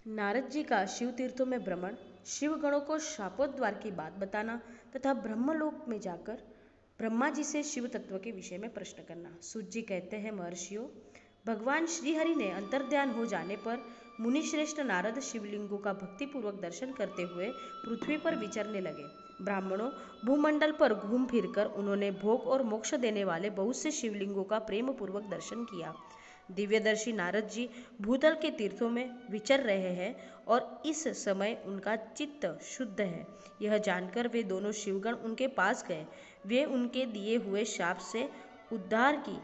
नारद जी का शिव तीर्थों में भ्रमण, शिव गणों को शापोद्वार की बात बताना तथा ब्रह्मलोक में जाकर ब्रह्मा जी से शिव तत्व के विषय में प्रश्न करना। सूत जी कहते हैं, महर्षियों, भगवान श्रीहरि ने अंतर्ध्यान हो जाने पर मुनिश्रेष्ठ नारद शिवलिंगों का भक्तिपूर्वक दर्शन करते हुए पृथ्वी पर विचरने लगे। ब्राह्मणों, भूमंडल पर घूम फिरकर उन्होंने भोग और मोक्ष देने वाले बहुत से शिवलिंगों का प्रेम पूर्वक दर्शन किया। दिव्यदर्शी नारद जी भूतल के तीर्थों में विचर रहे हैं और इस समय उनका चित्त शुद्ध है। यह जानकर वे दोनों शिवगण उनके पास गए। वे उनके दिए हुए शाप से उद्धार की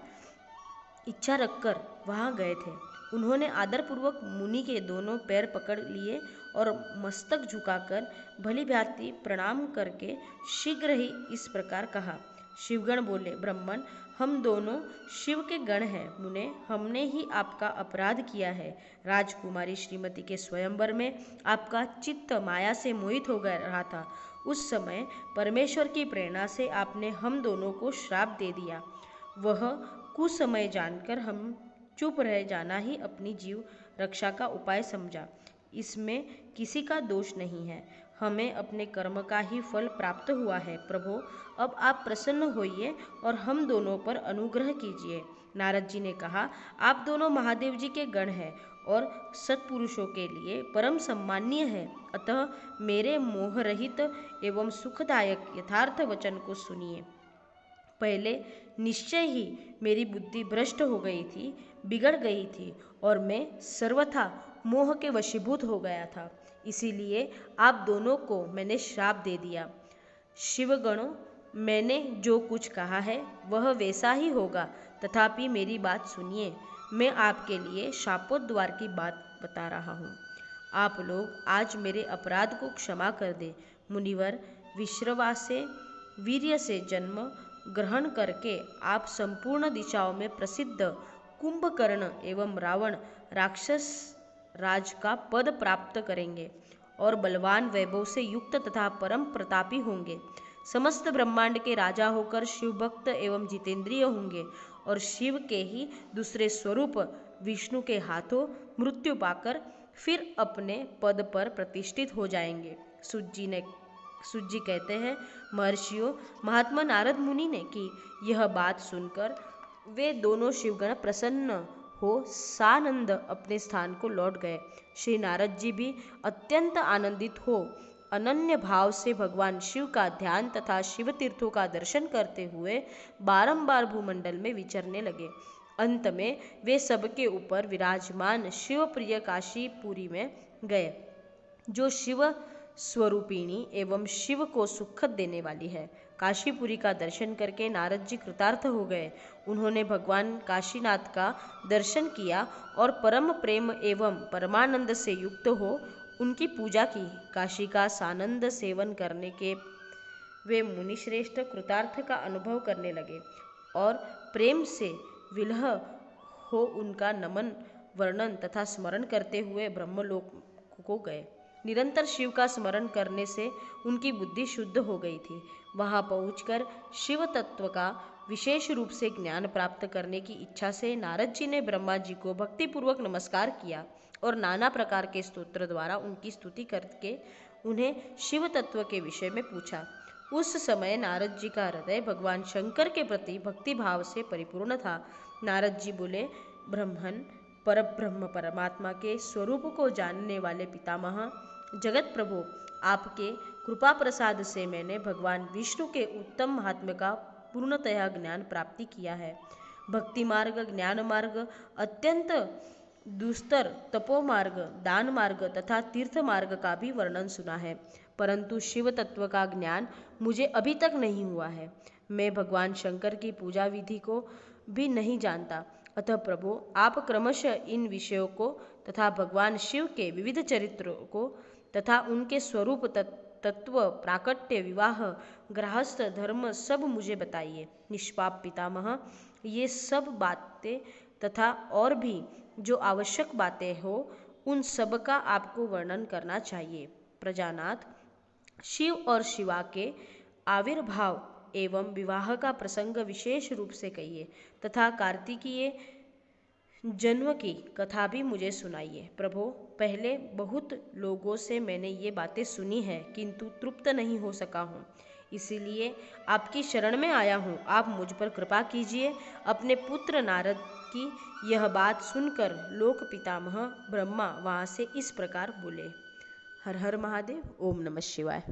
इच्छा रखकर वहां गए थे। उन्होंने आदरपूर्वक मुनि के दोनों पैर पकड़ लिए और मस्तक झुकाकर भली भांति प्रणाम करके शीघ्र ही इस प्रकार कहा। शिवगण बोले, ब्राह्मण, हम दोनों शिव के गण हैं। मुने, हमने ही आपका अपराध किया है। राजकुमारी श्रीमती के स्वयंवर में आपका चित्त माया से मोहित हो गया रहा था। उस समय परमेश्वर की प्रेरणा से आपने हम दोनों को श्राप दे दिया। वह कुसमय जानकर हम चुप रह जाना ही अपनी जीव रक्षा का उपाय समझा। इसमें किसी का दोष नहीं है। हमें अपने कर्म का ही फल प्राप्त हुआ है। प्रभु, अब आप प्रसन्न होइए और हम दोनों पर अनुग्रह कीजिए। नारद जी ने कहा, आप दोनों महादेव जी के गण हैं और सत्पुरुषों के लिए परम सम्माननीय है। अतः मेरे मोहरहित एवं सुखदायक यथार्थ वचन को सुनिए। पहले निश्चय ही मेरी बुद्धि भ्रष्ट हो गई थी, बिगड़ गई थी और मैं सर्वथा मोह के वशीभूत हो गया था। इसीलिए आप दोनों को मैंने श्राप दे दिया। शिवगणों, मैंने जो कुछ कहा है वह वैसा ही होगा, तथापि मेरी बात सुनिए। मैं आपके लिए शापोद्वार की बात बता रहा हूँ। आप लोग आज मेरे अपराध को क्षमा कर दे। मुनिवर, विश्रवासे वीर्य से जन्म ग्रहण करके आप संपूर्ण दिशाओं में प्रसिद्ध कुंभकर्ण एवं रावण राक्षस राज का पद प्राप्त करेंगे और बलवान वैभव से युक्त तथा परम प्रतापी होंगे। समस्त ब्रह्मांड के राजा होकर शिव भक्त एवं जितेंद्रिय होंगे और शिव के ही दूसरे स्वरूप विष्णु के हाथों मृत्यु पाकर फिर अपने पद पर प्रतिष्ठित हो जाएंगे। सूत जी कहते हैं, महर्षियों, महात्मा नारद मुनि ने की यह बात सुनकर वे दोनों शिवगण प्रसन्न हो सानंद अपने स्थान को लौट गए। श्री नारद जी भी अत्यंत आनंदित हो अनन्य भाव से भगवान शिव का ध्यान तथा शिव तीर्थों का दर्शन करते हुए बारंबार भूमंडल में विचरने लगे। अंत में वे सबके ऊपर विराजमान शिव प्रिय काशीपुरी में गए, जो शिव स्वरूपिणी एवं शिव को सुखद देने वाली है। काशीपुरी का दर्शन करके नारद जी कृतार्थ हो गए। उन्होंने भगवान काशीनाथ का दर्शन किया और परम प्रेम एवं परमानंद से युक्त हो उनकी पूजा की। काशी का सानंद सेवन करने के वे मुनिश्रेष्ठ कृतार्थ का अनुभव करने लगे और प्रेम से विलह हो उनका नमन, वर्णन तथा स्मरण करते हुए ब्रह्मलोक को गए। निरंतर शिव का स्मरण करने से उनकी बुद्धि शुद्ध हो गई थी। वहां पहुंचकर शिव तत्व का विशेष रूप से ज्ञान प्राप्त करने की इच्छा से नारद जी ने ब्रह्मा जी को भक्तिपूर्वक नमस्कार किया और नाना प्रकार के स्तोत्र द्वारा उनकी स्तुति करके उन्हें शिव तत्व के विषय में पूछा। उस समय नारद जी का हृदय भगवान शंकर के प्रति भक्ति भाव से परिपूर्ण था। नारद जी बोले, ब्रह्मन, परब्रह्म परमात्मा के स्वरूप को जानने वाले पितामह, जगत प्रभु, आपके कृपा प्रसाद से मैंने भगवान विष्णु के उत्तम महात्म्य का पूर्णतया ज्ञान प्राप्ति किया है। भक्ति मार्ग, ज्ञान मार्ग, अत्यंत दुस्तर तपो मार्ग, दान मार्ग तथा तीर्थ मार्ग का भी वर्णन सुना है, परंतु शिव तत्व का ज्ञान मुझे अभी तक नहीं हुआ है। मैं भगवान शंकर की पूजा विधि को भी नहीं जानता। अतः प्रभु, आप क्रमशः इन विषयों को तथा भगवान शिव के विविध चरित्रों को तथा उनके स्वरूप तत्व, प्राकट्य, विवाह, गृहस्थ धर्म सब मुझे बताइए। निष्पाप पितामह, ये सब बातें तथा और भी जो आवश्यक बातें हो उन सब का आपको वर्णन करना चाहिए। प्रजानाथ, शिव और शिवा के आविर्भाव एवं विवाह का प्रसंग विशेष रूप से कहिए तथा कार्तिकीय जन्म की कथा भी मुझे सुनाइए। प्रभो, पहले बहुत लोगों से मैंने ये बातें सुनी हैं, किंतु तृप्त नहीं हो सका हूँ, इसीलिए आपकी शरण में आया हूँ। आप मुझ पर कृपा कीजिए। अपने पुत्र नारद की यह बात सुनकर लोक पितामह ब्रह्मा वहाँ से इस प्रकार बोले। हर हर महादेव। ओम नमः शिवाय।